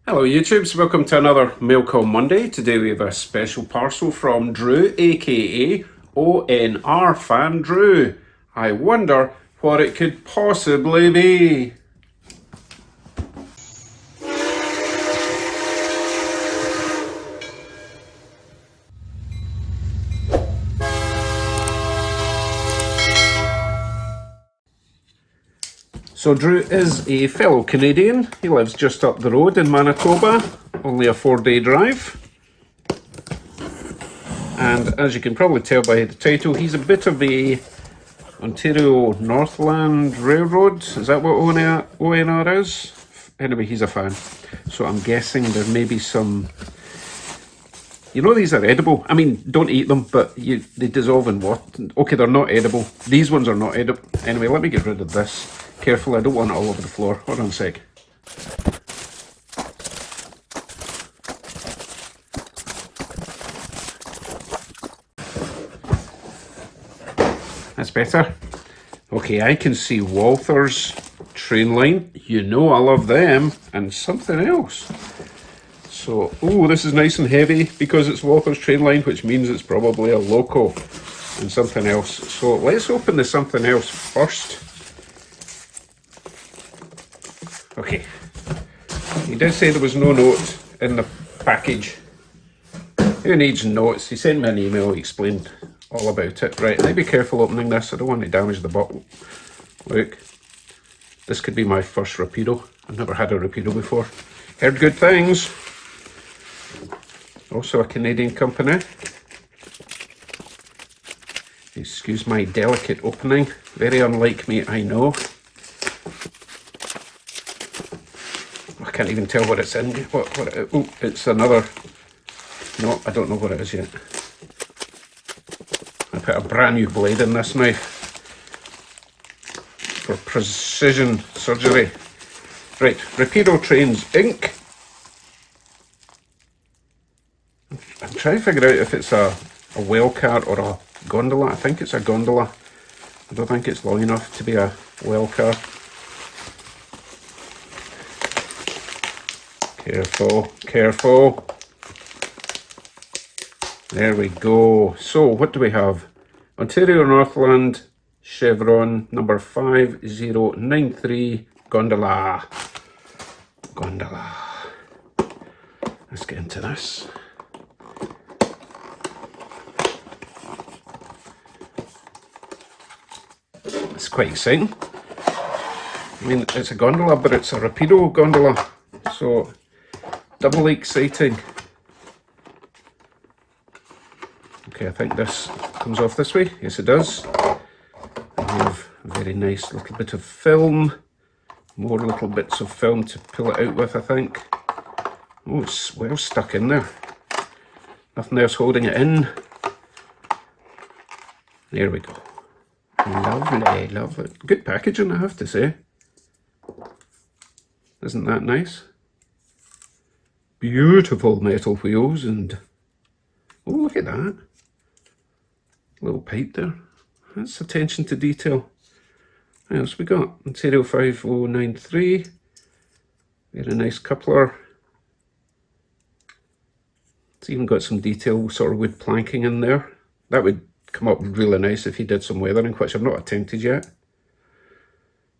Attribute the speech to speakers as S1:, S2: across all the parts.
S1: Hello YouTubes, welcome to another Mail Call Monday. Today we have a special parcel from Drew, aka ONR Fan Drew. I wonder what it could possibly be. So Drew is a fellow Canadian. He lives just up the road in Manitoba, only a 4-day drive. And as you can probably tell by the title, he's a bit of a Ontario Northland Railroad. Is that what ONR is? Anyway, he's a fan. So I'm guessing there may be some... You know these are edible. I mean, don't eat them, but they dissolve in water. Okay, they're not edible. These ones are not edible. Anyway, let me get rid of this. Careful, I don't want it all over the floor. Hold on a sec. That's better. Okay, I can see Walther's train line. You know I love them. And something else. So, oh, this is nice and heavy because it's Walther's train line, which means it's probably a loco and something else. So let's open the something else first. Okay, he did say there was no note in the package. Who needs notes? He sent me an email, he explained all about it. Right, let me be careful opening this, I don't want to damage the bottle. Look, this could be my first Rapido. I've never had a Rapido before. Heard good things. Also a Canadian company. Excuse my delicate opening. Very unlike me, I know. I can't even tell what it's in. Oh, it's another... No, I don't know what it is yet. I put a brand new blade in this knife for precision surgery. Right, Rapido Trains Inc. I'm trying to figure out if it's a well car or a gondola. I think it's a gondola. I don't think it's long enough to be a well car. Careful, careful. There we go. So, what do we have? Ontario Northland Chevron number 5093 gondola. Gondola. Let's get into this. It's quite exciting. I mean, it's a gondola, but it's a Rapido gondola. So, doubly exciting. Okay, I think this comes off this way. Yes, it does. And we have a very nice little bit of film. More little bits of film to pull it out with, I think. Oh, it's well stuck in there. Nothing else holding it in. There we go. Lovely, lovely. Good packaging, I have to say. Isn't that nice? Beautiful metal wheels and... Oh, look at that. Little pipe there. That's attention to detail. What else we got? Ontario 5093. Very nice coupler. It's even got some detail, sort of wood planking in there. That would come up really nice if you did some weathering, which I've not attempted yet.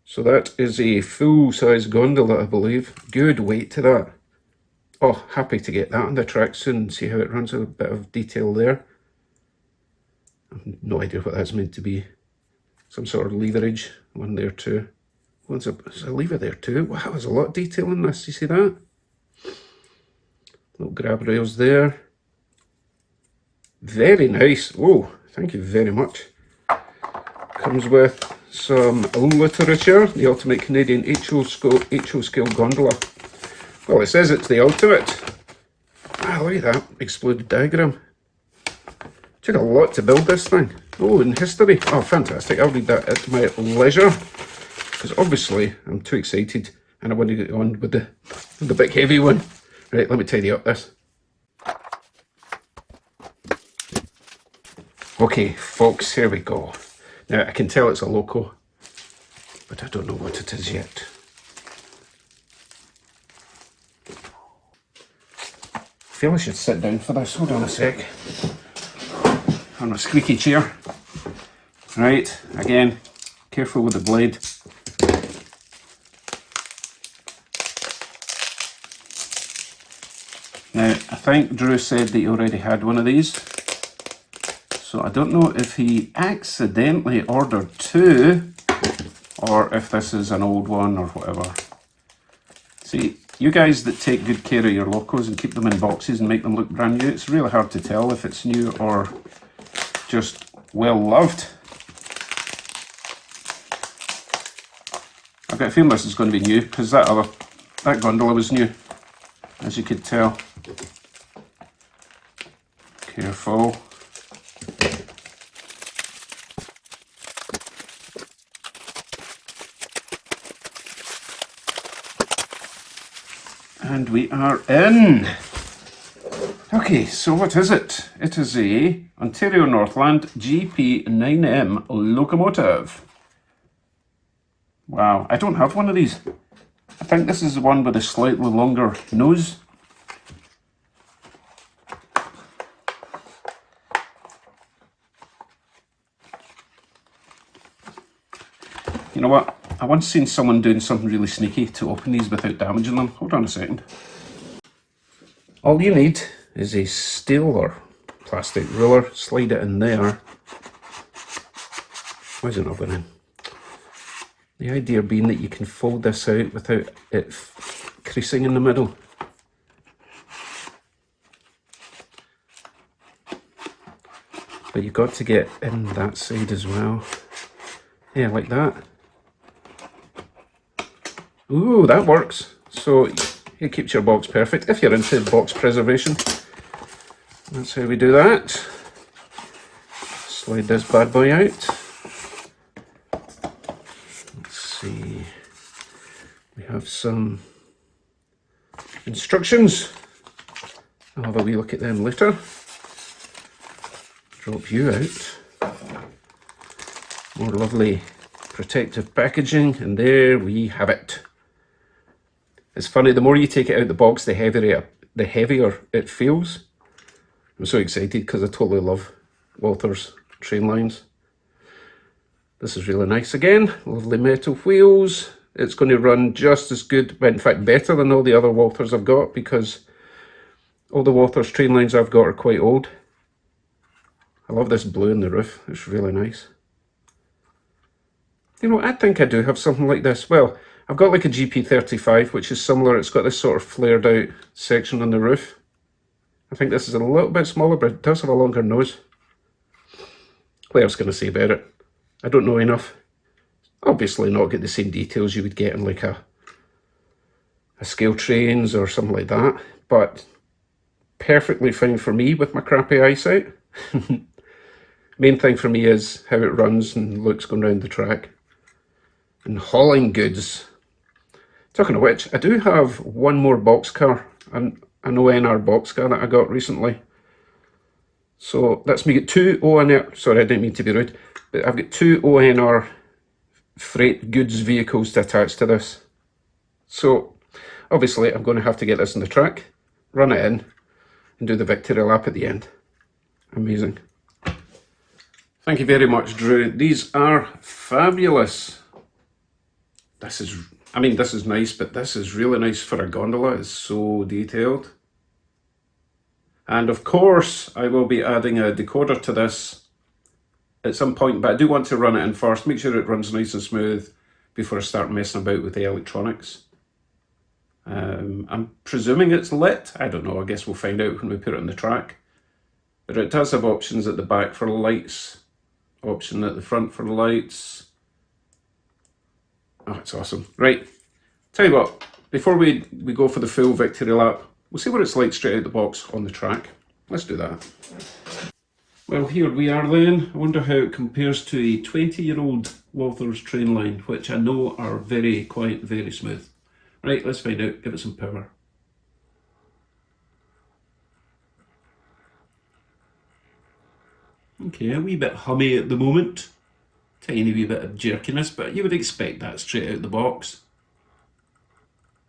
S1: So that is a full-size gondola, I believe. Good weight to that. Oh, happy to get that on the track soon and see how it runs. A bit of detail there. I've no idea what that's meant to be. Some sort of leverage. One there too. There's a lever there too. Wow, there's a lot of detail in this. You see that? Little grab rails there. Very nice. Oh, thank you very much. Comes with some literature. The Ultimate Canadian HO Scale Gondola. Well, it says it's the ultimate. Ah, look at that exploded diagram. Took a lot to build this thing. Oh, in history. Oh, fantastic. I'll read that at my leisure. Because obviously, I'm too excited and I want to get on with the big heavy one. Right, let me tidy up this. Okay, folks, here we go. Now, I can tell it's a loco, but I don't know what it is yet. feel I should sit down for this. Hold on a sec. On a squeaky chair. Right, again, careful with the blade. Now, I think Drew said that he already had one of these. So I don't know if he accidentally ordered two, or if this is an old one or whatever. See, you guys that take good care of your locos and keep them in boxes and make them look brand new, it's really hard to tell if it's new or just well loved. I've got a feeling this is going to be new because that gondola was new, as you could tell. Careful. And we are in. Okay, so what is it? It is a Ontario Northland GP9M locomotive. Wow, I don't have one of these. I think this is the one with a slightly longer nose. You know what? I once seen someone doing something really sneaky to open these without damaging them. Hold on a second. All you need is a steel or plastic ruler. Slide it in there. Why is it not going in? The idea being that you can fold this out without it creasing in the middle. But you've got to get in that side as well. Yeah, like that. Ooh, that works. So it keeps your box perfect if you're into box preservation. That's how we do that. Slide this bad boy out. Let's see. We have some instructions. I'll have a wee look at them later. Drop you out. More lovely protective packaging, and there we have it. It's funny, the more you take it out of the box, the heavier it feels. I'm so excited because I totally love Walther's train lines. This is really nice again. Lovely metal wheels. It's going to run just as good, but in fact better than all the other Walthers I've got, because all the Walther's train lines I've got are quite old. I love this blue in the roof. It's really nice. You know, I think I do have something like this. Well, I've got like a GP35, which is similar. It's got this sort of flared out section on the roof. I think this is a little bit smaller, but it does have a longer nose. What else can I say about it? I don't know enough. Obviously not get the same details you would get in like a scale trains or something like that, but perfectly fine for me with my crappy eyesight. Main thing for me is how it runs and looks going around the track. And hauling goods. Talking of which, I do have one more boxcar, an ONR boxcar that I got recently. So that's me get two ONR, sorry I didn't mean to be rude, but I've got two ONR freight goods vehicles to attach to this. So obviously I'm going to have to get this on the track, run it in, and do the victory lap at the end. Amazing. Thank you very much, Drew. These are fabulous. This is nice, but this is really nice for a gondola. It's so detailed. And of course, I will be adding a decoder to this at some point, but I do want to run it in first, make sure it runs nice and smooth before I start messing about with the electronics. I'm presuming it's lit. I don't know, I guess we'll find out when we put it on the track. But it does have options at the back for lights, option at the front for lights. Oh, it's awesome. Right, tell you what, before we go for the full victory lap, we'll see what it's like straight out the box on the track. Let's do that. Well, here we are then. I wonder how it compares to a 20-year-old Walther's train line, which I know are very quiet, very smooth. Right, let's find out, give it some power. Okay, a wee bit hummy at the moment. Tiny wee bit of jerkiness, but you would expect that straight out the box.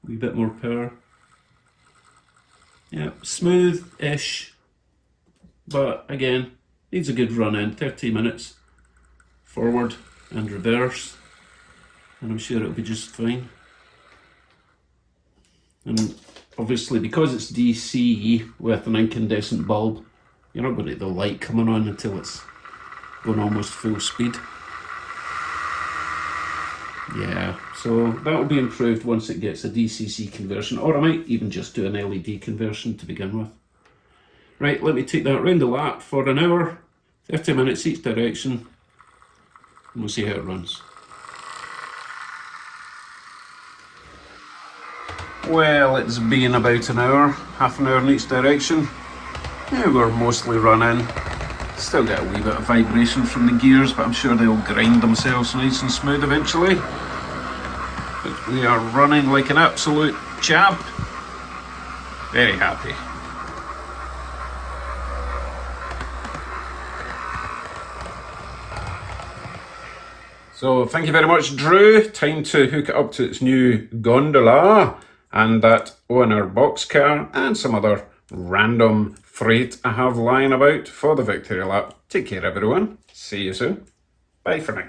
S1: A wee bit more power. Yeah, smooth-ish, but again, needs a good run in, 30 minutes, forward and reverse, and I'm sure it'll be just fine. And obviously, because it's DC with an incandescent bulb, you're not going to get the light coming on until it's going almost full speed. Yeah, so that will be improved once it gets a DCC conversion, or I might even just do an LED conversion to begin with. Right, let me take that round the lap for an hour, 30 minutes each direction, and we'll see how it runs. Well, it's been about an hour, half an hour in each direction. Yeah, we're mostly running. Still get a wee bit of vibration from the gears, but I'm sure they'll grind themselves nice and smooth eventually. But we are running like an absolute champ. Very happy. So thank you very much, Drew. Time to hook it up to its new gondola and that owner boxcar and some other random freight I have lying about for the victory lap. Take care, everyone. See you soon. Bye for now.